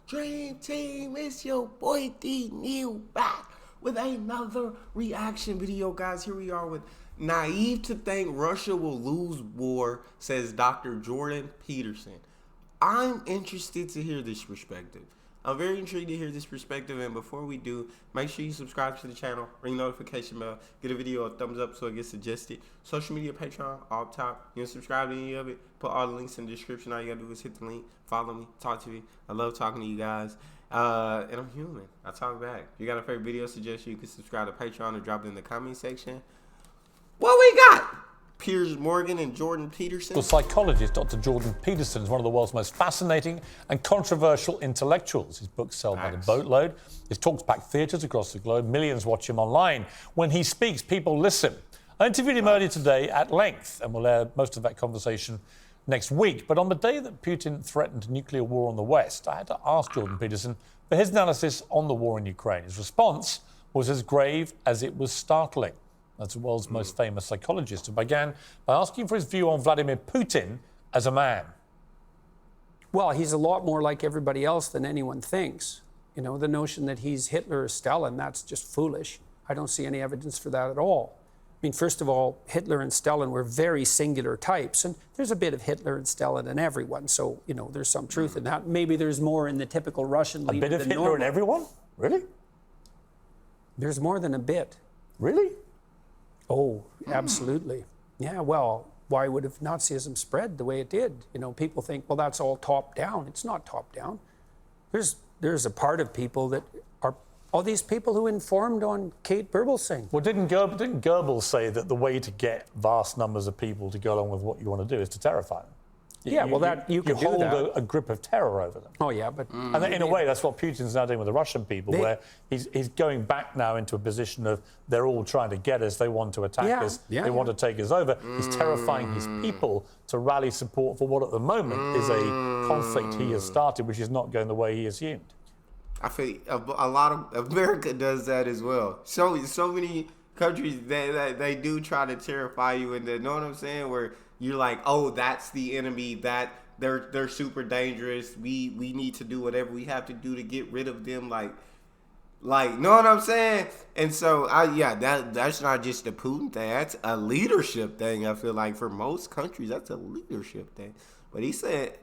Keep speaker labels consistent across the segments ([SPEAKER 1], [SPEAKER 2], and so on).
[SPEAKER 1] Dream Team, it's your boy D Neal back with another reaction video, guys. Here we are with Naive to think Russia will lose war, says Dr. Jordan Peterson. I'm interested to hear this perspective. I'm very intrigued to hear this perspective, and before we do, make sure you subscribe to the channel, ring the notification bell, get a video a thumbs up so it gets suggested. Social media, Patreon, all up top. You can subscribe to any of it. Put all the links in the description. All you gotta do is hit the link, follow me, talk to me. I love talking to you guys. And I'm human. I talk back. If you got a favorite video suggestion, you can subscribe to Patreon or drop it in the comment section. What we got? Piers Morgan and Jordan Peterson.
[SPEAKER 2] The psychologist Dr. Jordan Peterson is one of the world's most fascinating and controversial intellectuals. His books sell by the boatload. His talks pack theatres across the globe. Millions watch him online. When he speaks, people listen. I interviewed him earlier today at length, and we'll air most of that conversation next week. But on the day that Putin threatened nuclear war on the West, I had to ask Jordan Peterson for his analysis on the war in Ukraine. His response was as grave as it was startling. That's the world's most famous psychologist, who began by asking for his view on Vladimir Putin as a man.
[SPEAKER 3] Well, he's a lot more like everybody else than anyone thinks. You know, the notion that he's Hitler or Stalin, that's just foolish. I don't see any evidence for that at all. I mean, first of all, Hitler and Stalin were very singular types, and there's a bit of Hitler and Stalin in everyone, so, you know, there's some truth in that. Maybe there's more in the typical Russian leader
[SPEAKER 2] A bit of
[SPEAKER 3] than
[SPEAKER 2] Hitler
[SPEAKER 3] normal.
[SPEAKER 2] in everyone? Really?
[SPEAKER 3] There's more than a bit.
[SPEAKER 2] Really?
[SPEAKER 3] Oh, absolutely. Yeah, well, why would have Nazism spread the way it did? You know, people think, well, that's all top down. It's not top down. There's a part of people that are all these people who informed on Kate Burblesing.
[SPEAKER 2] Well, didn't Goebbels say that the way to get vast numbers of people to go along with what you want to do is to terrify them?
[SPEAKER 3] Yeah, well, you can do
[SPEAKER 2] hold
[SPEAKER 3] that.
[SPEAKER 2] a grip of terror over them.
[SPEAKER 3] Oh, yeah, but...
[SPEAKER 2] And in a way, that's what Putin's now doing with the Russian people, where he's going back now into a position of they're all trying to get us, they want to attack us, they want to take us over. He's terrifying his people to rally support for what at the moment is a conflict he has started, which is not going the way he assumed.
[SPEAKER 1] I feel a lot of America does that as well. So many countries, they do try to terrify you, and you know what I'm saying, where you're like, oh, that's the enemy, that they're super dangerous. We need to do whatever we have to do to get rid of them. Like, know what I'm saying? And so, that's not just a Putin thing. That's a leadership thing. I feel like for most countries, that's a leadership thing. But he said,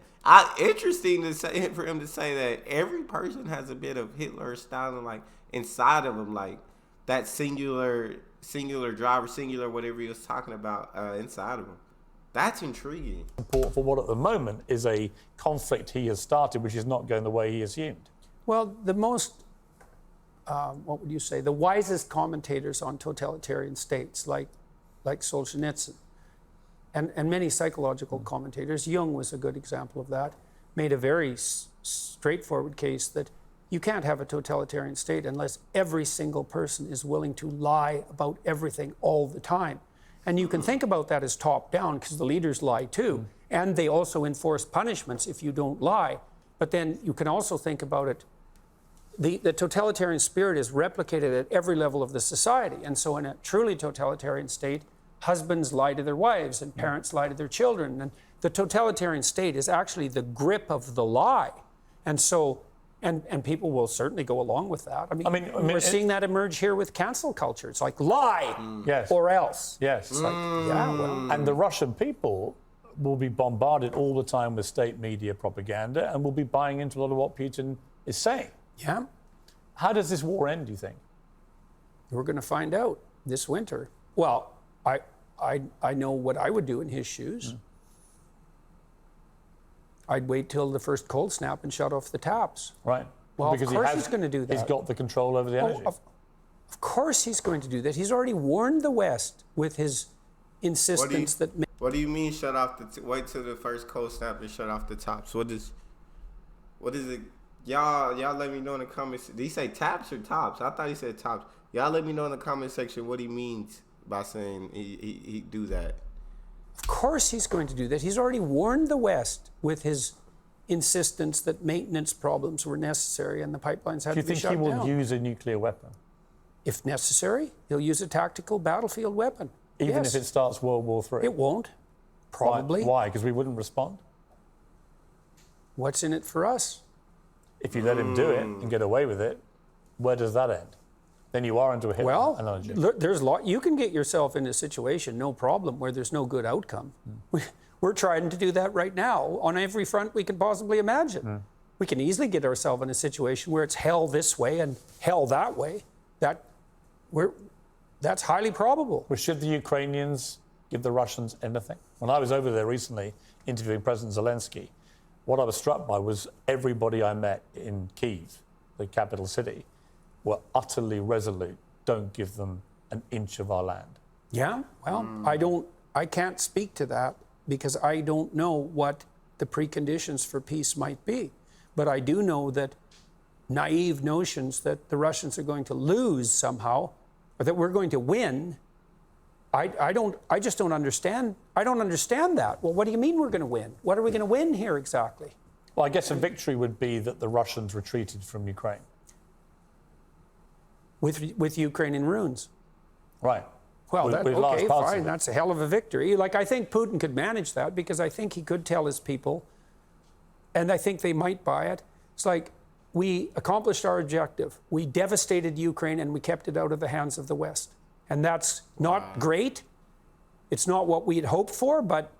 [SPEAKER 1] interesting to say for him to say that every person has a bit of Hitler or Stalin, like inside of them, like that singular driver, singular whatever he was talking about inside of him. That's intriguing.
[SPEAKER 2] Support for what at the moment is a conflict he has started, which is not going the way he assumed.
[SPEAKER 3] Well, the most, what would you say, the wisest commentators on totalitarian states, like Solzhenitsyn, and many psychological commentators, Jung was a good example of that, made a very straightforward case that you can't have a totalitarian state unless every single person is willing to lie about everything all the time. And you can think about that as top down because the leaders lie too. And they also enforce punishments if you don't lie. But then you can also think about it. The totalitarian spirit is replicated at every level of the society. And so in a truly totalitarian state, husbands lie to their wives and parents lie to their children. And the totalitarian state is actually the grip of the lie. And so, and people will certainly go along with that. I mean we're seeing that emerge here with cancel culture. It's like lie or else.
[SPEAKER 2] Yes.
[SPEAKER 3] It's like, yeah, well.
[SPEAKER 2] And the Russian people will be bombarded all the time with state media propaganda and will be buying into a lot of what Putin is saying.
[SPEAKER 3] Yeah.
[SPEAKER 2] How does this war end, do you think?
[SPEAKER 3] We're going to find out this winter. Well, I know what I would do in his shoes. I'd wait till the first cold snap and shut off the taps.
[SPEAKER 2] Right.
[SPEAKER 3] Well,
[SPEAKER 2] because
[SPEAKER 3] of course he's going to do that.
[SPEAKER 2] He's got the control over the energy.
[SPEAKER 3] Of course he's going to do that. He's already warned the West with his insistence that...
[SPEAKER 1] What do you mean shut off wait till the first cold snap and shut off the tops? What is it? Y'all let me know in the comments. Did he say taps or tops? I thought he said tops. Y'all let me know in the comment section what he means by saying he do that.
[SPEAKER 3] Of course he's going to do that. He's already warned the West with his insistence that maintenance problems were necessary and the pipelines had to be shut down.
[SPEAKER 2] Do you think he will use a nuclear weapon?
[SPEAKER 3] If necessary, he'll use a tactical battlefield weapon.
[SPEAKER 2] Even if it starts World War III?
[SPEAKER 3] It won't, probably.
[SPEAKER 2] Why? Because we wouldn't respond?
[SPEAKER 3] What's in it for us?
[SPEAKER 2] If you let him do it and get away with it, where does that end? Then you are into a Hitler analogy.
[SPEAKER 3] There's a lot. You can get yourself in a situation, no problem, where there's no good outcome. We're trying to do that right now on every front we can possibly imagine. We can easily get ourselves in a situation where it's hell this way and hell that way. That's highly probable.
[SPEAKER 2] Well, should the Ukrainians give the Russians anything? When I was over there recently interviewing President Zelensky, what I was struck by was everybody I met in Kyiv, the capital city, were utterly resolute. Don't give them an inch of our land.
[SPEAKER 3] Yeah, well, I can't speak to that because I don't know what the preconditions for peace might be. But I do know that naive notions that the Russians are going to lose somehow, or that we're going to win, I just don't understand. I don't understand that. Well, what do you mean we're going to win? What are we going to win here exactly?
[SPEAKER 2] Well, I guess a victory would be that the Russians retreated from Ukraine.
[SPEAKER 3] With Ukraine in ruins.
[SPEAKER 2] Right.
[SPEAKER 3] Well,
[SPEAKER 2] okay,
[SPEAKER 3] fine. That's a hell of a victory. Like, I think Putin could manage that because I think he could tell his people, and I think they might buy it. It's like, we accomplished our objective. We devastated Ukraine and we kept it out of the hands of the West. And that's not great. It's not what we had hoped for, but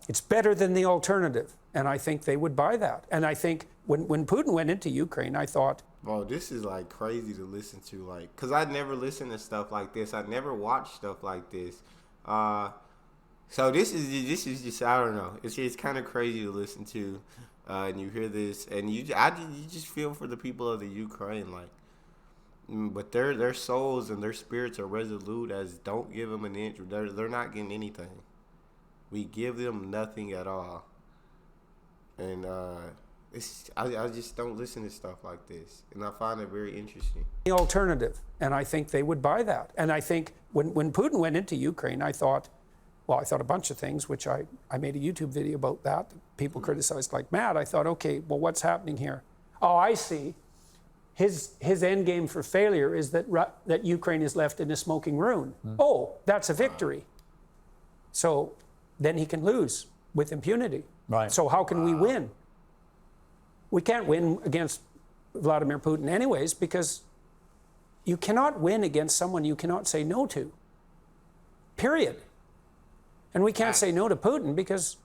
[SPEAKER 3] it's better than the alternative. And I think they would buy that. And I think when Putin went into Ukraine, I thought,
[SPEAKER 1] bro, this is like crazy to listen to, like, because I never listen to stuff like this. I never watch stuff like this. So this is just, I don't know. It's kind of crazy to listen to, and you hear this, and you just feel for the people of the Ukraine, like, but their souls and their spirits are resolute as don't give them an inch. They're not getting anything. We give them nothing at all, and I just don't listen to stuff like this, and I find it very interesting.
[SPEAKER 3] The alternative, and I think they would buy that. And I think when Putin went into Ukraine, I thought a bunch of things, which I made a YouTube video about that. People criticized like mad. I thought, okay, well, what's happening here? Oh, I see. His end game for failure is that Ukraine is left in a smoking ruin. Oh, that's a victory. So then he can lose with impunity.
[SPEAKER 2] Right.
[SPEAKER 3] So how can we win? We can't win against Vladimir Putin anyways, because you cannot win against someone you cannot say no to. Period. And we can't say no to Putin because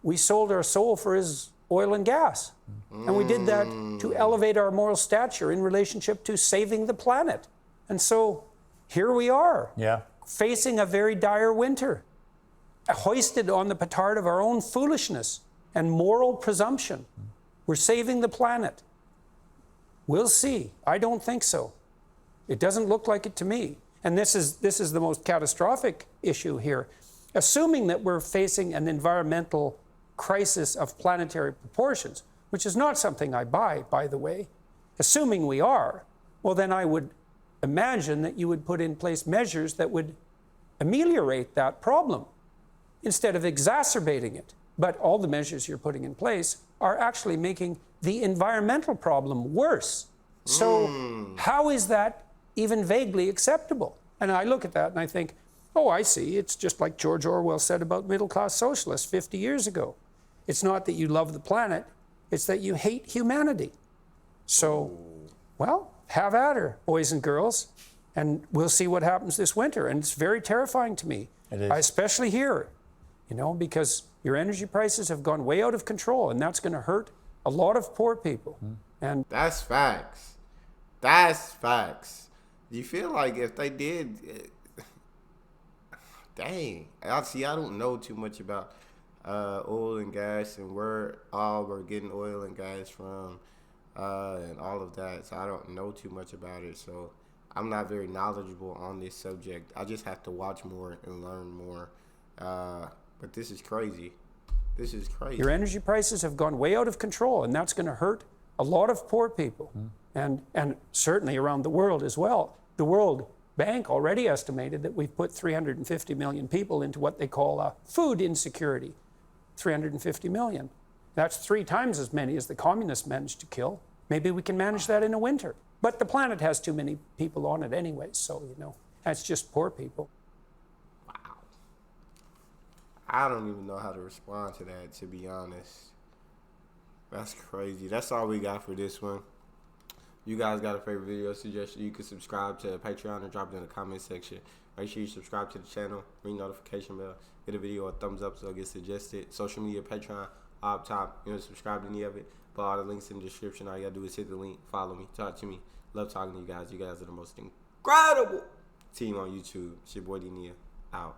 [SPEAKER 3] we sold our soul for his oil and gas. And we did that to elevate our moral stature in relationship to saving the planet. And so here we are, facing a very dire winter, hoisted on the petard of our own foolishness and moral presumption. We're saving the planet. We'll see. I don't think so. It doesn't look like it to me. And this is the most catastrophic issue here. Assuming that we're facing an environmental crisis of planetary proportions, which is not something I buy, by the way, assuming we are, well, then I would imagine that you would put in place measures that would ameliorate that problem instead of exacerbating it. But all the measures you're putting in place are actually making the environmental problem worse. So how is that even vaguely acceptable? And I look at that and I think, oh, I see. It's just like George Orwell said about middle-class socialists 50 years ago. It's not that you love the planet, it's that you hate humanity. So, well, have at her, boys and girls, and we'll see what happens this winter. And it's very terrifying to me, especially here, because your energy prices have gone way out of control, and that's going to hurt a lot of poor people. And
[SPEAKER 1] that's facts. That's facts. Do you feel like if they did... Dang. I don't know too much about oil and gas and where all we're getting oil and gas from and all of that. So I don't know too much about it. So I'm not very knowledgeable on this subject. I just have to watch more and learn more. But this is crazy. This is crazy.
[SPEAKER 3] Your energy prices have gone way out of control, and that's going to hurt a lot of poor people, and certainly around the world as well. The World Bank already estimated that we've put 350 million people into what they call food insecurity. 350 million. That's 3 times as many as the communists managed to kill. Maybe we can manage that in a winter. But the planet has too many people on it anyway, so, that's just poor people.
[SPEAKER 1] Wow. I don't even know how to respond to that, to be honest. That's crazy. That's all we got for this one. You guys got a favorite video suggestion? You can subscribe to Patreon and drop it in the comment section. Make sure you subscribe to the channel, ring notification bell, get a video a thumbs up so it gets suggested. Social media, Patreon, up top. You know, subscribe to any of it. Put all the links in the description. All you gotta do is hit the link, follow me, talk to me. Love talking to you guys. You guys are the most incredible team on YouTube. It's your boy D Neal. Out.